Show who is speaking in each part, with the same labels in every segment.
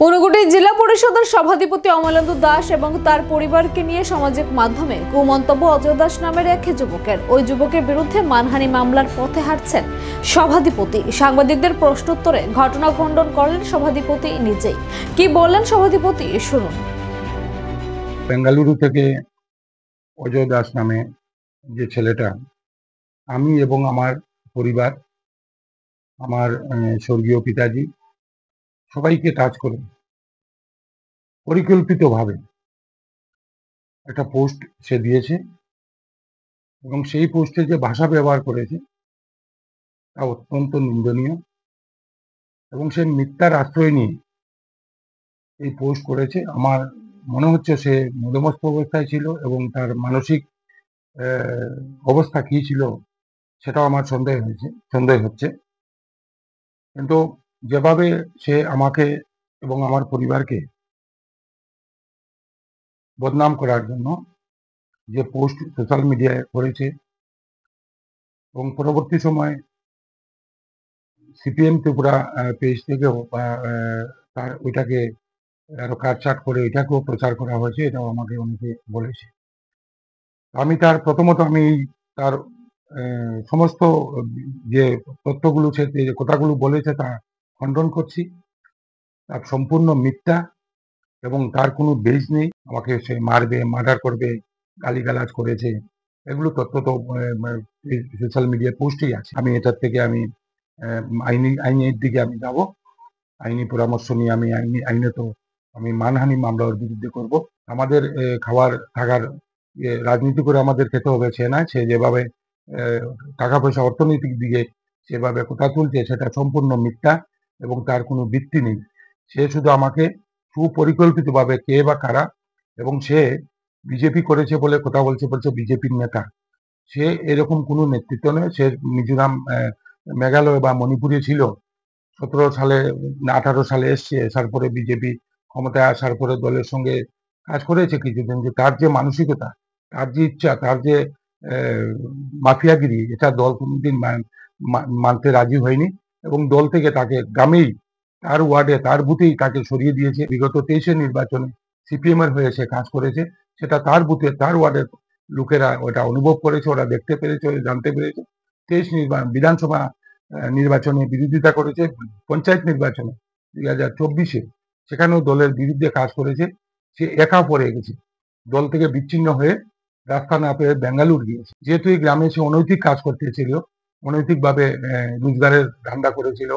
Speaker 1: ঊনকোটি জেলা পরিষদের সভাধিপতি অমলেন্দু দাস এবং তার পরিবারকে নিয়ে সামাজিক মাধ্যমে কুমন্তব্য অজয় দাস নামের এক যুবকের ওই যুবকের বিরুদ্ধে মানহানি মামলার পথে হাঁটছেন সভাধিপতি। সাংবাদিকদের প্রশ্নোত্তরে ঘটনা খণ্ডন করলেন সভাধিপতি নিজেই। কি বললেন সভাধিপতি শুনুন।
Speaker 2: বেঙ্গালুরু থেকে অজয় দাস নামে যে ছেলেটা, আমি এবং আমার পরিবার, আমার স্বর্গীয় পিতাজি সবাইকে টাচ করে পরিকল্পিতভাবে একটা পোস্ট সে দিয়েছে এবং সেই পোস্টে যে ভাষা ব্যবহার করেছে তা অত্যন্ত নিন্দনীয় এবং সে মিথ্যার আশ্রয় নিয়ে এই পোস্ট করেছে। আমার মনে হচ্ছে সে মদমস্ত অবস্থায় ছিল এবং তার মানসিক অবস্থা কি ছিল সেটাও আমার সন্দেহ হচ্ছে। কিন্তু যেভাবে সে আমাকে এবং আমার পরিবারকে বদনাম করার জন্য যে পোস্ট সোশ্যাল মিডিয়ায় করেছে এবং পরবর্তী সময় সিপিএম ত্রিপুরা পেজ থেকেও তার ওইটাকে আরো কাটছাট করে এটাকেও প্রচার করা হয়েছে, এটাও আমাকে অনেকে বলেছে। আমি প্রথমত তার সমস্ত যে তথ্যগুলো যে কথাগুলো বলেছে তা খণ্ডন করছি। তার সম্পূর্ণ মিথ্যা এবং তার কোনো বেজ নেই। আমাকে সে মারবে, মার্ডার করবে, গালিগালাজ করেছে, এগুলো তথ্য তো সোশ্যাল মিডিয়া পোস্টেই আছে। আমি এটার থেকে আইনের দিকে আমি যাব, আইনি পরামর্শ নিয়ে আমি মানহানি মামলার বিরুদ্ধে করব। আমাদের খাওয়ার থাকার রাজনীতি করে আমাদের খেতে হবে সে না। সে যেভাবে টাকা পয়সা অর্থনৈতিক দিকে সেভাবে কথা তুলছে সেটা সম্পূর্ণ মিথ্যা এবং তার কোনো ভিত্তি নেই। সে শুধু আমাকে সুপরিকল্পিতভাবে কে বা কারা, এবং সে বিজেপি করেছে বলে কথা বলছে বিজেপির নেতা। সে এরকম কোনো নেতৃত্ব নয়। সে মিজোরাম, মেঘালয় বা মণিপুরে ছিল 17 সালে না 18 সালে এসছে, আসার পরে বিজেপি ক্ষমতায় আসার পরে দলের সঙ্গে কাজ করেছে কিছুদিন। যে তার যে মানসিকতা, তার যে ইচ্ছা, তার যে মাফিয়াগিরি, এটা দল কোনোদিন মানতে রাজি হয়নি এবং দল থেকে তাকে গ্রামেই, তার ওয়ার্ডে, তার বুথেই তাকে সরিয়ে দিয়েছে। বিগত 23-এর নির্বাচনে সিপিএম এর হয়ে সে কাজ করেছে, সেটা তার বুথে, তার ওয়ার্ডের লোকেরা ওটা অনুভব করেছে, ওরা দেখতে পেরেছে, জানতে পেরেছে। 23 বিধানসভা নির্বাচনে বিরোধিতা করেছে, পঞ্চায়েত নির্বাচনে 2024-এ সেখানেও দলের বিরুদ্ধে কাজ করেছে। সে একা পড়ে গেছে, দল থেকে বিচ্ছিন্ন হয়ে রাস্তা না পেয়ে বেঙ্গালুরু গিয়েছে। যেহেতু এই গ্রামে সে অনৈতিক কাজ করতেছিল, অনৈতিকভাবে রোজগারের ধান্দা করেছিল,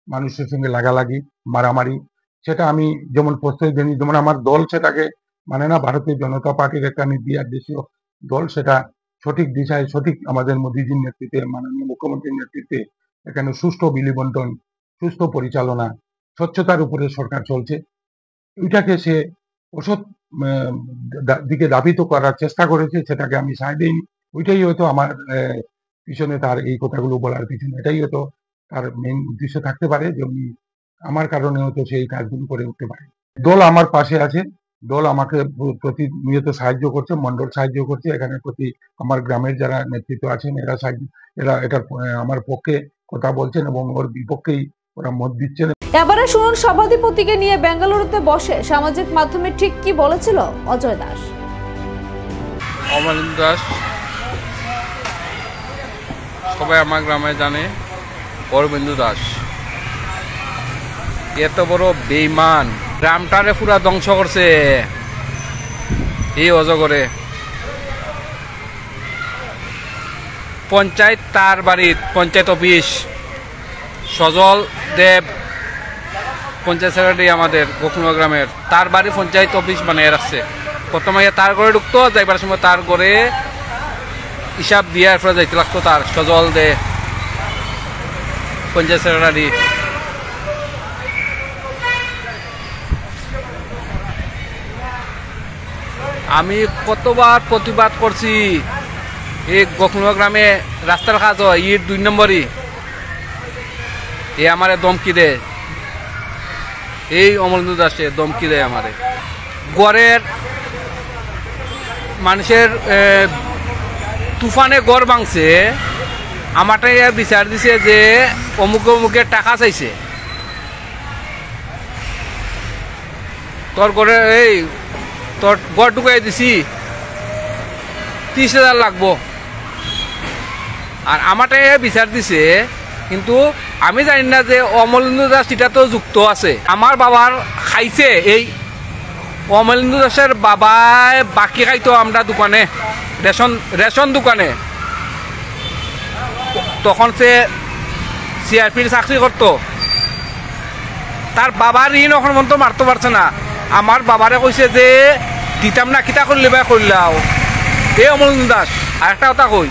Speaker 2: মানুষের সঙ্গে লাগালাগি, মারামারি, সেটা আমি যেমন প্রশ্রয় দিইনি, যেমন আমার দল সেটাকে মানে না। ভারতীয় জনতা পার্টির একটা বিরাট দেশীয় দল, সেটা সঠিক দিশায়, সঠিক আমাদের মোদীজির নেতৃত্বে, মাননীয় মুখ্যমন্ত্রীর নেতৃত্বে এখানে সুষ্ঠু বিলি বন্টন, সুস্থ পরিচালনা, স্বচ্ছতার উপরে সরকার চলছে। ওইটাকে সে অসৎ দিকে ধাবিত করার চেষ্টা করেছে, সেটাকে আমি সায় দিইনি। ওইটাই হয়তো আমার পিছনে, তার এই কথাগুলো বলার পিছনে এটাই হয়তো তার মেইন উদ্দেশ্য থাকতে পারে, যে উনি আমার কারণে হয়তো সেই কাজগুলো করে উঠতে পারে। দল আমার পাশে আছে, দল আমাকে প্রতিনিয়ত সাহায্য করছে, মন্ডল সাহায্য করছে, এখানে আমার গ্রামের যারা নেতৃত্ব আছেন এরা এটার আমার পক্ষে কথা বলছেন এবং ওর বিপক্ষেই ওরা মত দিচ্ছেন।
Speaker 1: এবারে শুনুন সভাধিপতিকে নিয়ে বেঙ্গালুরুতে বসে সামাজিক মাধ্যমে ঠিক কি বলেছিল অজয় দাস।
Speaker 3: অমলেন্দু দাস সবাই আমার গ্রামে জানে, অরবিন্দু দাস এত বড় বেঈমান, গ্রামটারে পুরা ধ্বংস করছে এই অজগরে। পঞ্চায়েত, তার বাড়ির পঞ্চায়েত অফিস, সজল দেব পঞ্চায়েত সেক্রেটারি আমাদের গোকুলমা গ্রামের, তার বাড়ি পঞ্চায়েত অফিস বানিয়ে রাখছে। প্রথমে তার ঘরে ঢুকতো, যাইবার সময় তার ঘরে হিসাব দিয়ে এরপরে যাইতে লাগতো তার সজল দে পঞ্চায়েত সেক্রেটারি। আমি কতবার প্রতিবাদ করছি, এই গোকুলমা গ্রামে রাস্তার কাজ হয়, ইট 2 নম্বরই, এ আমারে দমকি দেয়, এই অমলেন্দু দাসে দমকি দেয় আমারে। গড়ের মানুষের তুফানে গড় ভাঙছে, আমারটাই বিচার দিছে যে অমুক অমুকের টাকা চাইছে। তোর ঘরে এই তোর ঘর ঢুকাই দিছি 30,000 লাগবো। আর আমারটা বিচার দিছে, কিন্তু আমি জানি না যে অমলেন্দু দাস এটা তো যুক্ত আছে। আমার বাবার খাইছে এই অমলেন্দু দাসের বাবায় বাকি খাইতো আমরা দোকানে, রেশন দোকানে। তখন সে সিআরপির চাকরি করতো। তার বাবার ঋণ এখন পর্যন্ত মারতে পারছে না। আমার বাবারে কইছে যে দিতাম না, কিতা করলে বা করলাও এই অমলেন্দু দাস। আর একটা কথা কই,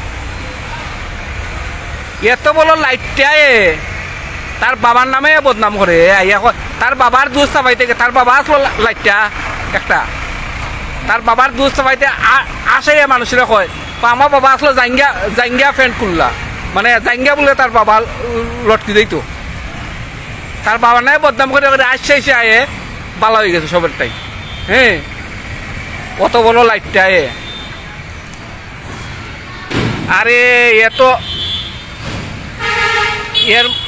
Speaker 3: এত বড় লাইটটায় তার বাবার নামে বদনাম করে। তার বাবার দুধ চাপাইতে, তার বাবা আসলো লাইটটা একটা, তার বাবার দুধ চাপাইতে আসে মানুষেরা কয় আমার বাবা আসলো জাঙ্গিয়া ফ্যান্ট খুললা, মানে জাঙ্গিয়া বলে তার বাবা লটকি দিত। তার বাবার নামে বদনাম করে আসছে এসে আয়ে বালা হয়ে গেছে সবেরটাই। হ্যাঁ, অত বড় লাইটটায়। আরে এত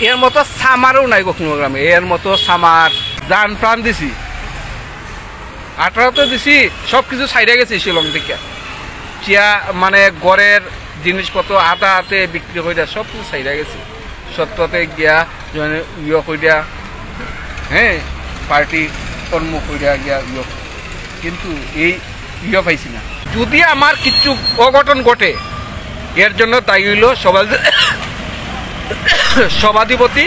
Speaker 3: এর মতো সামারও নাই কখনো গ্রামে, এর মতো সামার জান প্রাণ দিছি। 18 দিছি, সব কিছু সাইডে গেছি শিলং থেকে। চিয়া মানে ঘরের জিনিসপত্র আধা হাতে বিক্রি করে দেয়া, সব কিছু সাইডে গেছি। সত্যতে গিয়া ইয়ে করে দেয়া, হ্যাঁ, পার্টি কর্ম করে দেয়া গিয়া ইয়ে, কিন্তু এই ইয়ে পাইছি না। যদি আমার কিছু অঘটন ঘটে, এর জন্য দায়ী হইল সভাধিপতি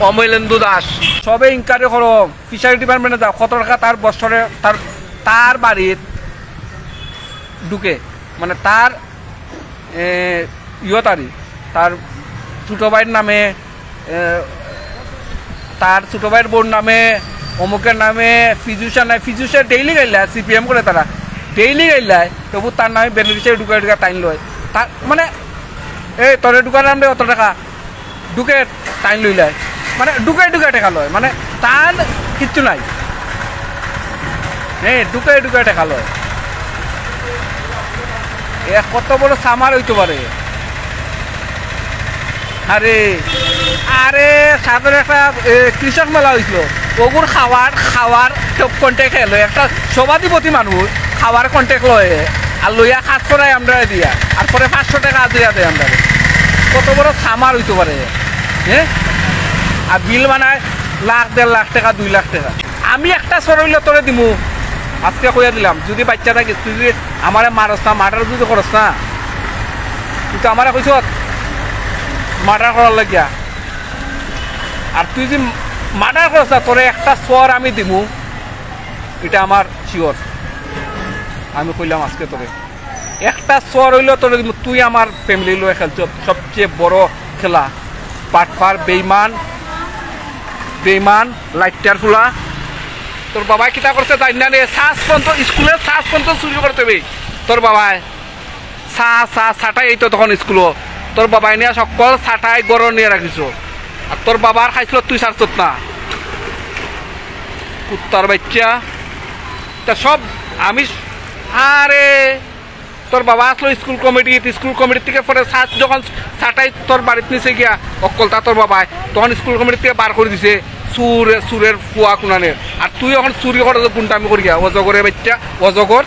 Speaker 3: অমলেন্দু দাস। সবে ইনকারি করো, ফিশারি ডিপার্টমেন্টে যাও, কত টাকা তার বছরে তার বাড়ির ঢুকে, মানে তার ইয়তারি, তার ছোটো ভাইয়ের নামে, তার ছোটো ভাইয়ের বোন নামে, অমুকের নামে, ফিজুসের নামে। ফিজুসের ডেইলি গাইলায়, সিপিএম করে তারা ডেইলি গাইলায়, তবু তার নামে বেনিফিশিয়ারি ঢুকে টাইন লয়। তার মানে এই তোর ঢুকার নাম অত টাকা ঢুকে টাইন লইলায়, মানে ঢুকে টাকা লয়, মানে তার কিচ্ছু নাই। হ্যাঁ, ঢুকে টাকা লয়। এ কত বড় সামার হইতে পারে। আরে আরে সাধারণ একটা কৃষক মেলা হয়েছিল, ওগুর খাওয়ার কন্ট্যাক্ট এলো একটা সভাধিপতি মানুষ, খাওয়ার কন্ট্যাক্ট লয় আর লইয়া কাজ করায় আমরা দিয়া, আর পরে 500 টাকা হাজিরা দেয় আমরা। কত বড় সামার হইতে পারে। হ্যাঁ, আর বিল বানায় 1,00,000, 1.5 লাখ টাকা, 2 লাখ টাকা। আমি একটা সরইলে তোরে দিমু, আজকে কইয়া দিলাম, যদি বাচ্চা থাকিস, তুই যদি আমার মারস না, মার্ডার যদি করস না, তুই তো আমার কইস মার্ডার করার লাগিয়া, আর তুই যদি মার্ডার করস না, তোরে একটা সর আমি দিমু, এটা আমার শিওর। আমি কইলাম আজকে তোরে একটা সর হইলেও তোরে দিমু। তুই আমার ফ্যামিলি লয়ে খেলছ সবচেয়ে বড় খেলা, পাটফার বেইমান লাইটার ফুলা। তোর বাবাই কিতা করছে তাই না, শ্বাস পর্যন্ত স্কুলের শ্বাস পর্যন্ত চুরি করতে হবে। তোর বাবাই ছাটাই এই তো তখন স্কুলও, তোর বাবাই নিয়ে সকল ছাটাই গড় নিয়ে রাখিস, আর তোর বাবার খাইছিল তুই ছাড়ছত না, কুত্তার বাচ্চা। তা সব আমি, আরে তোর বাবা আসলো স্কুল কমিটি থেকে পরে যখন ছাটাই তোর বাড়িতে নিচে গিয়া অকলতা তোর বাবাই, তখন স্কুল কমিটি থেকে বার করে দিছে সুরের ফুয়া কুনানের। আর তুই এখন চুরি করে গুন্ডামি করি গিয়া, অজগরের বাচ্চা, অজগর।